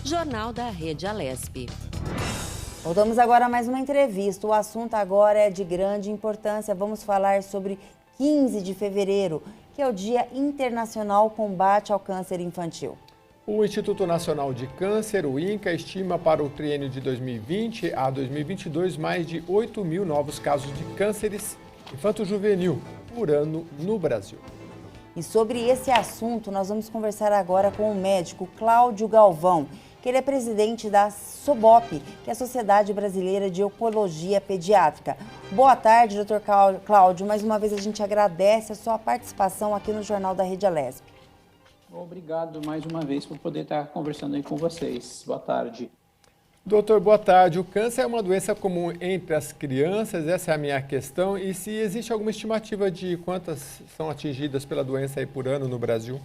Jornal da Rede Alesp. Voltamos agora a mais uma entrevista. O assunto agora é de grande importância. Vamos falar sobre 15 de fevereiro, que é o Dia Internacional Combate ao Câncer Infantil. O Instituto Nacional de Câncer, o INCA, estima para o triênio de 2020 a 2022 mais de 8 mil novos casos de cânceres infanto-juvenil por ano no Brasil. E sobre esse assunto, nós vamos conversar agora com o médico Cláudio Galvão, que ele é presidente da SOBOP, que é a Sociedade Brasileira de Oncologia Pediátrica. Boa tarde, doutor Cláudio. Mais uma vez a gente agradece a sua participação aqui no Jornal da Rede Alesp. Obrigado mais uma vez por poder estar conversando aí com vocês. Boa tarde. Doutor, boa tarde. O câncer é uma doença comum entre as crianças, essa é a minha questão. E se existe alguma estimativa de quantas são atingidas pela doença aí por ano no Brasil?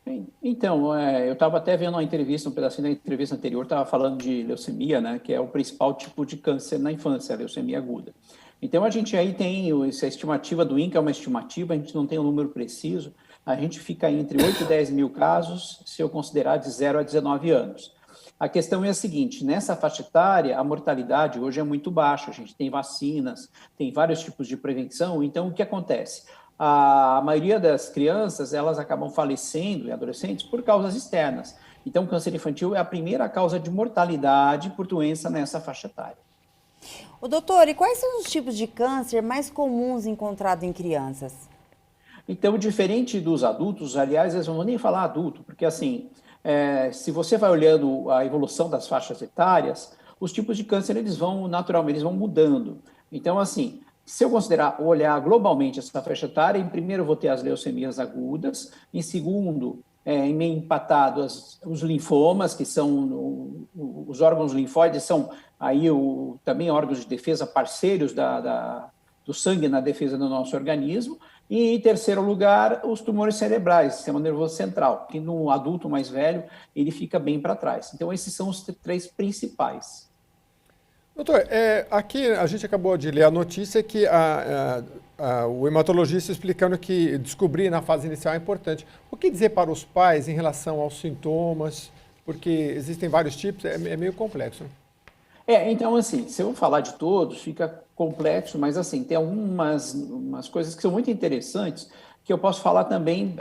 Bem, então, eu estava até vendo uma entrevista, um pedacinho da entrevista anterior, estava falando de leucemia, né, que é o principal tipo de câncer na infância, a leucemia aguda. Então, a gente aí tem essa estimativa do INCA, é uma estimativa, a gente não tem um número preciso, a gente fica entre 8 e 10 mil casos, se eu considerar de 0 a 19 anos. A questão é a seguinte, nessa faixa etária, a mortalidade hoje é muito baixa, a gente tem vacinas, tem vários tipos de prevenção, então o que acontece? A maioria das crianças, elas acabam falecendo, e adolescentes, por causas externas. Então, o câncer infantil é a primeira causa de mortalidade por doença nessa faixa etária. Ô, doutor, e quais são os tipos de câncer mais comuns encontrados em crianças? Então, diferente dos adultos, aliás, eles não vão nem falar adulto, porque assim, se você vai olhando a evolução das faixas etárias, os tipos de câncer, eles vão naturalmente, eles vão mudando. Então, assim, se eu olhar globalmente essa faixa etária, em primeiro eu vou ter as leucemias agudas, em segundo, em meio empatado, os linfomas, que são os órgãos linfóides, são aí também órgãos de defesa parceiros do sangue na defesa do nosso organismo, e em terceiro lugar, os tumores cerebrais, sistema nervoso central, que no adulto mais velho, ele fica bem para trás. Então, esses são os três principais. Doutor, aqui a gente acabou de ler a notícia que o hematologista explicando que descobrir na fase inicial é importante. O que dizer para os pais em relação aos sintomas? Porque existem vários tipos, é meio complexo. Então, assim, se eu falar de todos, fica complexo, mas, assim, tem umas coisas que são muito interessantes que eu posso falar também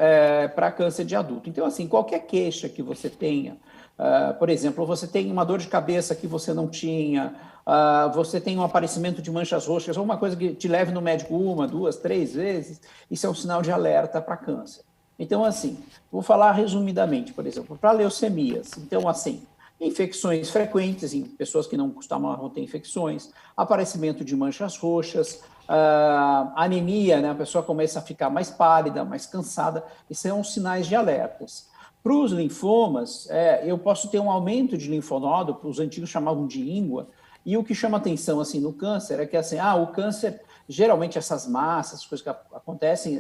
para câncer de adulto. Então, assim, qualquer queixa que você tenha, por exemplo, você tem uma dor de cabeça que você não tinha, você tem um aparecimento de manchas roxas, ou uma coisa que te leve no médico 1, 2, 3 vezes, isso é um sinal de alerta para câncer. Então, assim, vou falar resumidamente, por exemplo, para leucemias. Então, assim, infecções frequentes em pessoas que não costumavam ter infecções, aparecimento de manchas roxas, anemia, né? A pessoa começa a ficar mais pálida, mais cansada, isso são sinais de alertas. Para os linfomas, eu posso ter um aumento de linfonodo, os antigos chamavam de íngua, e o que chama atenção assim, no câncer é que assim, o câncer, geralmente essas massas, as coisas que aparecem,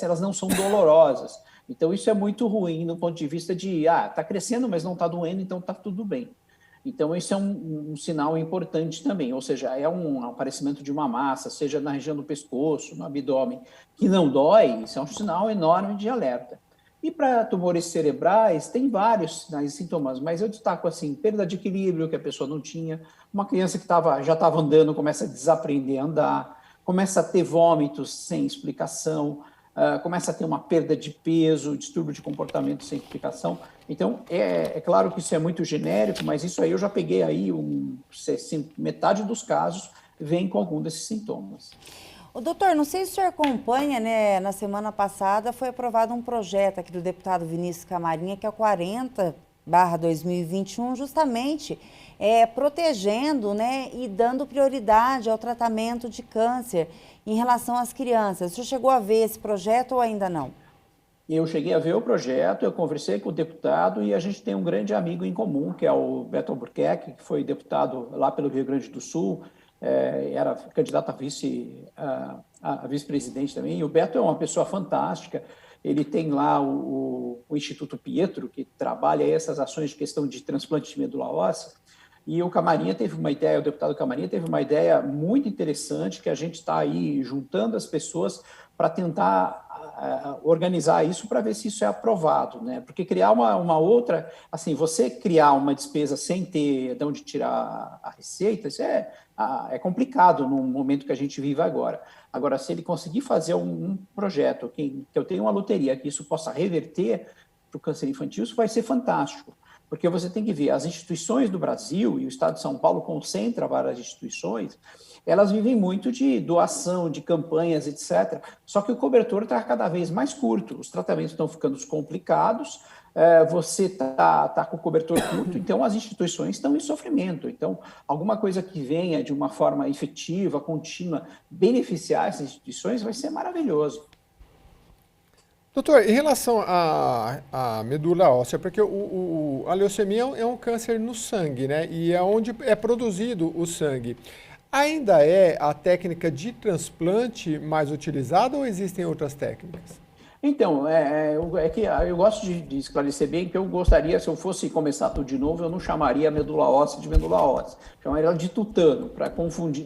elas não são dolorosas. Então, isso é muito ruim no ponto de vista de, está crescendo, mas não está doendo, então está tudo bem. Então, isso é um sinal importante também, ou seja, é um aparecimento de uma massa, seja na região do pescoço, no abdômen, que não dói, isso é um sinal enorme de alerta. E para tumores cerebrais, tem vários sinais e sintomas, mas eu destaco assim, perda de equilíbrio que a pessoa não tinha, uma criança que já estava andando começa a desaprender a andar, começa a ter vômitos sem explicação, começa a ter uma perda de peso, distúrbio de comportamento sem explicação. Então, é claro que isso é muito genérico, mas isso aí eu já peguei aí, metade dos casos vem com algum desses sintomas. O doutor, não sei se o senhor acompanha, né? Na semana passada foi aprovado um projeto aqui do deputado Vinícius Camarinha, que é o 40/2021, justamente protegendo, né, e dando prioridade ao tratamento de câncer em relação às crianças. O senhor chegou a ver esse projeto ou ainda não? Eu cheguei a ver o projeto, eu conversei com o deputado e a gente tem um grande amigo em comum, que é o Beto Albuquerque, que foi deputado lá pelo Rio Grande do Sul, era candidato a vice-presidente também. E o Beto é uma pessoa fantástica, ele tem lá o Instituto Pietro, que trabalha essas ações de questão de transplante de medula óssea, e o deputado Camarinha teve uma ideia muito interessante, que a gente está aí juntando as pessoas para tentar organizar isso para ver se isso é aprovado, né? Porque criar uma outra, assim, você criar uma despesa sem ter de onde tirar a receita, isso é complicado no momento que a gente vive agora. Agora, se ele conseguir fazer um projeto que eu tenha uma loteria, que isso possa reverter para o câncer infantil, isso vai ser fantástico. Porque você tem que ver, as instituições do Brasil, e o Estado de São Paulo concentra várias instituições, elas vivem muito de doação, de campanhas, etc. Só que o cobertor está cada vez mais curto, os tratamentos estão ficando complicados, você está com o cobertor curto, então as instituições estão em sofrimento. Então, alguma coisa que venha de uma forma efetiva, contínua, beneficiar essas instituições vai ser maravilhoso. Doutor, em relação à medula óssea, porque a leucemia é um câncer no sangue, né? E é onde é produzido o sangue. Ainda é a técnica de transplante mais utilizada ou existem outras técnicas? Então, que eu gosto de esclarecer bem que eu gostaria, se eu fosse começar tudo de novo, eu não chamaria a medula óssea de medula óssea, chamaria ela de tutano, para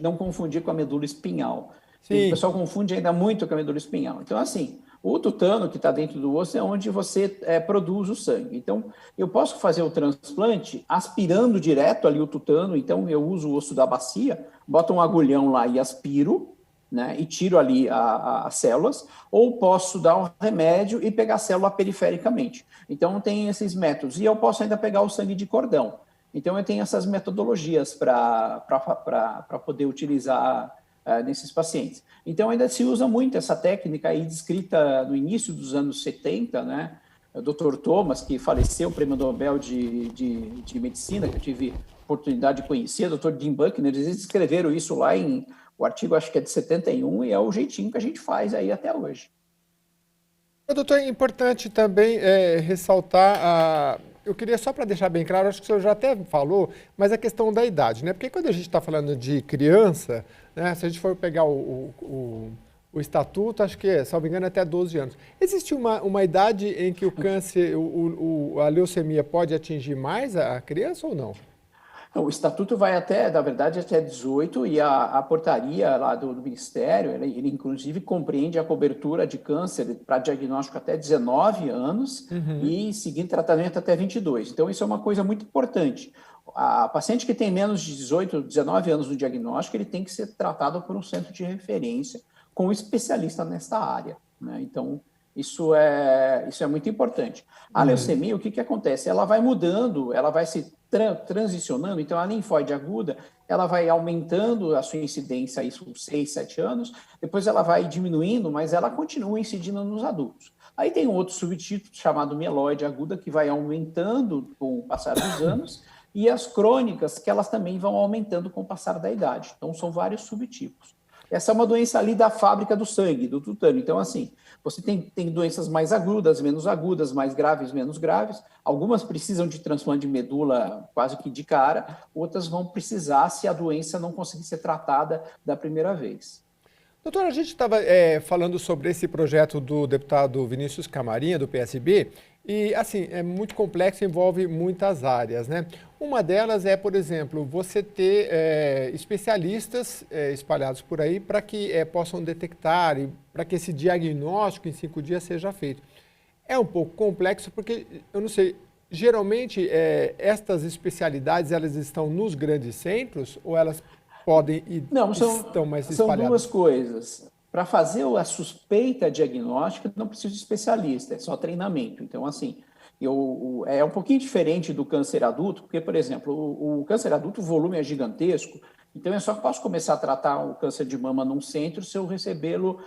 não confundir com a medula espinhal. O pessoal confunde ainda muito com a medula espinhal. Então, assim, o tutano que está dentro do osso é onde você produz o sangue. Então, eu posso fazer o transplante aspirando direto ali o tutano. Então, eu uso o osso da bacia, boto um agulhão lá e aspiro, né, e tiro ali as células, ou posso dar um remédio e pegar a célula perifericamente. Então, tem esses métodos. E eu posso ainda pegar o sangue de cordão. Então, eu tenho essas metodologias para poder utilizar nesses pacientes. Então, ainda se usa muito essa técnica aí descrita no início dos anos 70, né? O Dr. Thomas, que faleceu, prêmio Nobel de Medicina, que eu tive oportunidade de conhecer, o Dr. Jim Buckner, eles escreveram isso lá o artigo acho que é de 71, e é o jeitinho que a gente faz aí até hoje. Doutor, é importante também ressaltar eu queria só para deixar bem claro, acho que o senhor já até falou, mas a questão da idade, né? Porque quando a gente está falando de criança, né, se a gente for pegar o estatuto, acho que salvo engano, até 12 anos. Existe uma idade em que o câncer, a leucemia pode atingir mais a criança ou não? O estatuto vai na verdade, até 18, e a portaria lá do Ministério, ele inclusive compreende a cobertura de câncer para diagnóstico até 19 anos e seguir tratamento até 22. Então, isso é uma coisa muito importante. A paciente que tem menos de 18, 19 anos no diagnóstico, ele tem que ser tratado por um centro de referência com um especialista nesta área, né? Então, isso é muito importante. A leucemia, o que acontece? Ela vai mudando, ela vai se transicionando, então a linfóide aguda, ela vai aumentando a sua incidência aí por 6, 7 anos, depois ela vai diminuindo, mas ela continua incidindo nos adultos. Aí tem um outro subtítulo chamado mieloide aguda, que vai aumentando com o passar dos anos, e as crônicas, que elas também vão aumentando com o passar da idade. Então, são vários subtipos. Essa é uma doença ali da fábrica do sangue, do tutano. Então, assim, você tem doenças mais agudas, mais graves, menos graves. Algumas precisam de transplante de medula quase que de cara, outras vão precisar se a doença não conseguir ser tratada da primeira vez. Doutor, a gente estava falando sobre esse projeto do deputado Vinícius Camarinha, do PSB, e, assim, é muito complexo, envolve muitas áreas, né? Uma delas é, por exemplo, você ter especialistas espalhados por aí para que possam detectar e para que esse diagnóstico em 5 dias seja feito. É um pouco complexo porque, eu não sei, geralmente estas especialidades, elas estão nos grandes centros ou elas podem e estão mais espalhadas? São duas coisas. Para fazer a suspeita diagnóstica, não precisa de especialista, é só treinamento. Então, assim, é um pouquinho diferente do câncer adulto, porque, por exemplo, o câncer adulto, o volume é gigantesco, então eu só posso começar a tratar o câncer de mama num centro se eu recebê-lo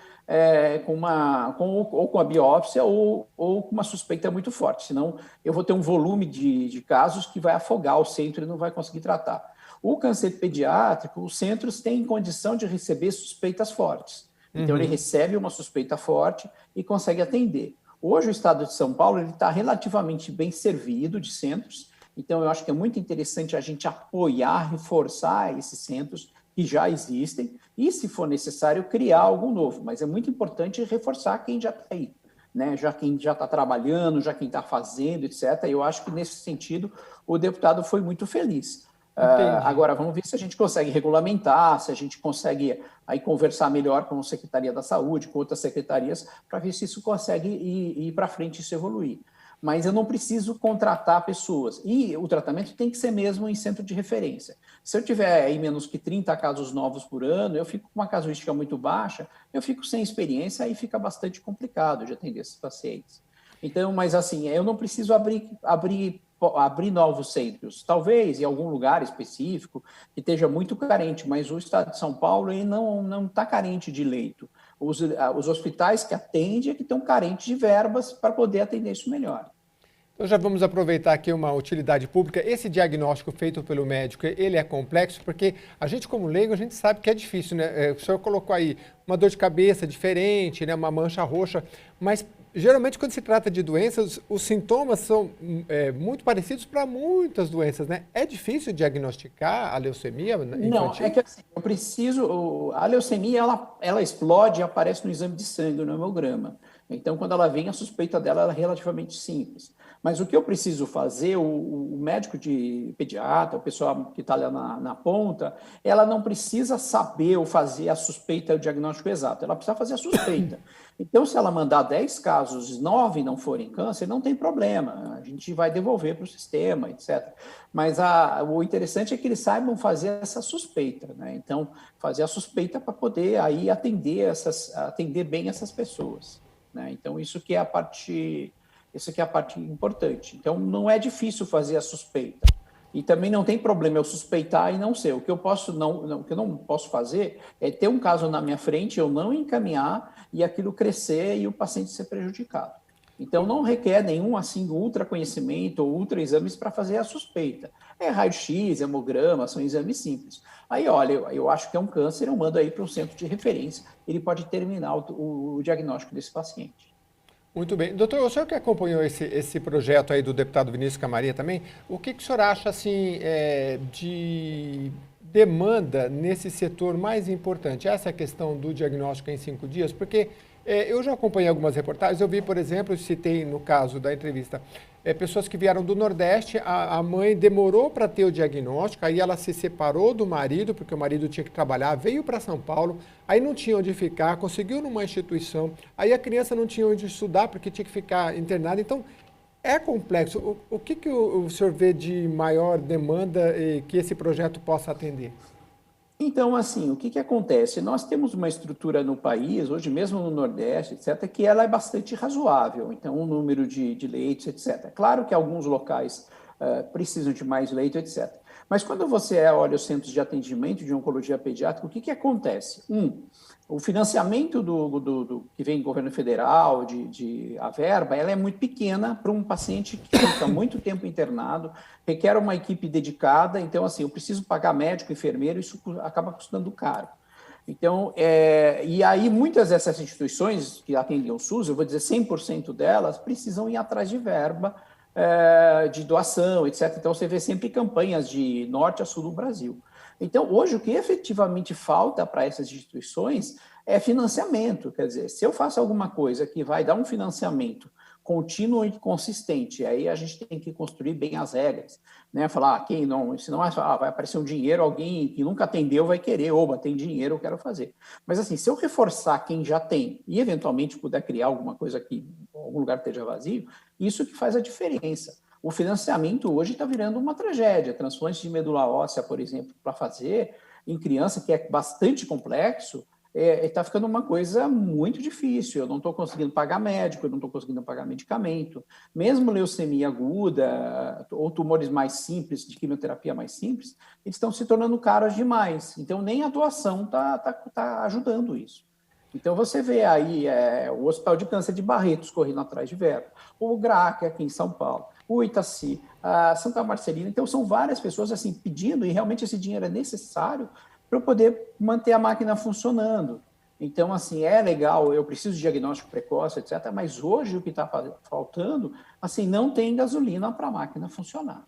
com a biópsia ou com uma suspeita muito forte, senão eu vou ter um volume de casos que vai afogar o centro e não vai conseguir tratar. O câncer pediátrico, os centros têm condição de receber suspeitas fortes. Então, ele recebe uma suspeita forte e consegue atender. Hoje, o estado de São Paulo está relativamente bem servido de centros, então eu acho que é muito interessante a gente apoiar, reforçar esses centros que já existem e, se for necessário, criar algo novo. Mas é muito importante reforçar quem já está aí, né? Já quem já está trabalhando, já quem está fazendo, etc. Eu acho que, nesse sentido, o deputado foi muito feliz. Entendi. Agora, vamos ver se a gente consegue regulamentar, se a gente consegue aí conversar melhor com a Secretaria da Saúde, com outras secretarias, para ver se isso consegue ir para frente e se evoluir. Mas eu não preciso contratar pessoas. E o tratamento tem que ser mesmo em centro de referência. Se eu tiver aí menos que 30 casos novos por ano, eu fico com uma casuística muito baixa, eu fico sem experiência, aí fica bastante complicado de atender esses pacientes. Então, mas assim, eu não preciso abrir novos centros. Talvez em algum lugar específico que esteja muito carente, mas o estado de São Paulo ele não está carente de leito. Os hospitais que atendem é que estão carentes de verbas para poder atender isso melhor. Então já vamos aproveitar aqui uma utilidade pública. Esse diagnóstico feito pelo médico, ele é complexo porque a gente como leigo, a gente sabe que é difícil, né? O senhor colocou aí uma dor de cabeça diferente, né? Uma mancha roxa, mas geralmente quando se trata de doenças, os sintomas são muito parecidos para muitas doenças, né? É difícil diagnosticar a leucemia infantil? Não, é que assim, a leucemia ela explode e aparece no exame de sangue, no hemograma. Então, quando ela vem, a suspeita dela é relativamente simples. Mas o que eu preciso fazer, o médico de pediatra, o pessoal que está lá na ponta, ela não precisa saber ou fazer a suspeita, o diagnóstico exato, ela precisa fazer a suspeita. Então, se ela mandar 10 casos, 9 não forem câncer, não tem problema, a gente vai devolver para o sistema, etc. Mas o interessante é que eles saibam fazer essa suspeita, né? Então, fazer a suspeita para poder aí atender bem essas pessoas, né? Então, isso que é a parte importante. Então, não é difícil fazer a suspeita. E também não tem problema eu suspeitar e não ser. O que eu não posso fazer é ter um caso na minha frente, eu não encaminhar e aquilo crescer e o paciente ser prejudicado. Então, não requer nenhum assim ultra conhecimento ou ultra exames para fazer a suspeita. É raio-x, hemograma, são exames simples. Aí, olha, eu acho que é um câncer, eu mando aí para um centro de referência, ele pode terminar o diagnóstico desse paciente. Muito bem. Doutor, o senhor que acompanhou esse projeto aí do deputado Vinícius Camarinha também, o que o senhor acha assim, de demanda nesse setor mais importante? Essa questão do diagnóstico em 5 dias? Porque eu já acompanhei algumas reportagens, eu vi, por exemplo, citei no caso da entrevista, pessoas que vieram do Nordeste, a mãe demorou para ter o diagnóstico, aí ela se separou do marido, porque o marido tinha que trabalhar, veio para São Paulo, aí não tinha onde ficar, conseguiu numa instituição, aí a criança não tinha onde estudar, porque tinha que ficar internada. Então, é complexo. O que o senhor vê de maior demanda que esse projeto possa atender? Então, assim, o que acontece? Nós temos uma estrutura no país, hoje mesmo no Nordeste, etc., que ela é bastante razoável. Então, o número de leitos, etc. Claro que alguns locais precisam de mais leito, etc. Mas quando você olha os centros de atendimento de oncologia pediátrica, o que acontece? O financiamento que vem do governo federal, a verba, ela é muito pequena para um paciente que fica muito tempo internado, requer uma equipe dedicada, então, assim, eu preciso pagar médico, enfermeiro, isso acaba custando caro. Então, e aí muitas dessas instituições que atendem o SUS, eu vou dizer 100% delas, precisam ir atrás de verba, de doação, etc. Então, você vê sempre campanhas de norte a sul do Brasil. Então, hoje, o que efetivamente falta para essas instituições é financiamento. Quer dizer, se eu faço alguma coisa que vai dar um financiamento contínuo e consistente, aí a gente tem que construir bem as regras, né? Falar, quem não, senão vai aparecer um dinheiro, alguém que nunca atendeu vai querer, oba, tem dinheiro, eu quero fazer. Mas assim, se eu reforçar quem já tem e eventualmente puder criar alguma coisa que algum lugar esteja vazio, isso que faz a diferença. O financiamento hoje está virando uma tragédia. Transplante de medula óssea, por exemplo, para fazer em criança, que é bastante complexo, está ficando uma coisa muito difícil. Eu não estou conseguindo pagar médico, eu não estou conseguindo pagar medicamento. Mesmo leucemia aguda ou tumores mais simples, de quimioterapia mais simples, eles estão se tornando caros demais. Então, nem a doação está ajudando isso. Então, você vê aí o Hospital de Câncer de Barretos correndo atrás de verba, o GRAC aqui em São Paulo, o Itaci, a Santa Marcelina. Então, são várias pessoas assim pedindo, e realmente esse dinheiro é necessário para eu poder manter a máquina funcionando. Então, assim, é legal, eu preciso de diagnóstico precoce, etc., mas hoje o que está faltando, assim, não tem gasolina para a máquina funcionar.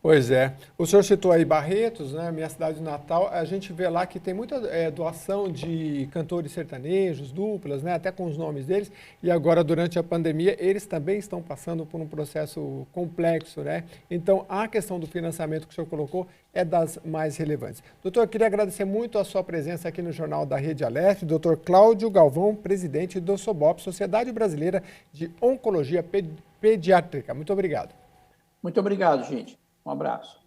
Pois é. O senhor citou aí Barretos, né? Minha cidade natal. A gente vê lá que tem muita doação de cantores sertanejos, duplas, né? Até com os nomes deles. E agora, durante a pandemia, eles também estão passando por um processo complexo, né? Então, a questão do financiamento que o senhor colocou é das mais relevantes. Doutor, eu queria agradecer muito a sua presença aqui no Jornal da Rede Alesp. Doutor Cláudio Galvão, presidente do SOBOP, Sociedade Brasileira de Oncologia Pediátrica. Muito obrigado. Muito obrigado, gente. Um abraço.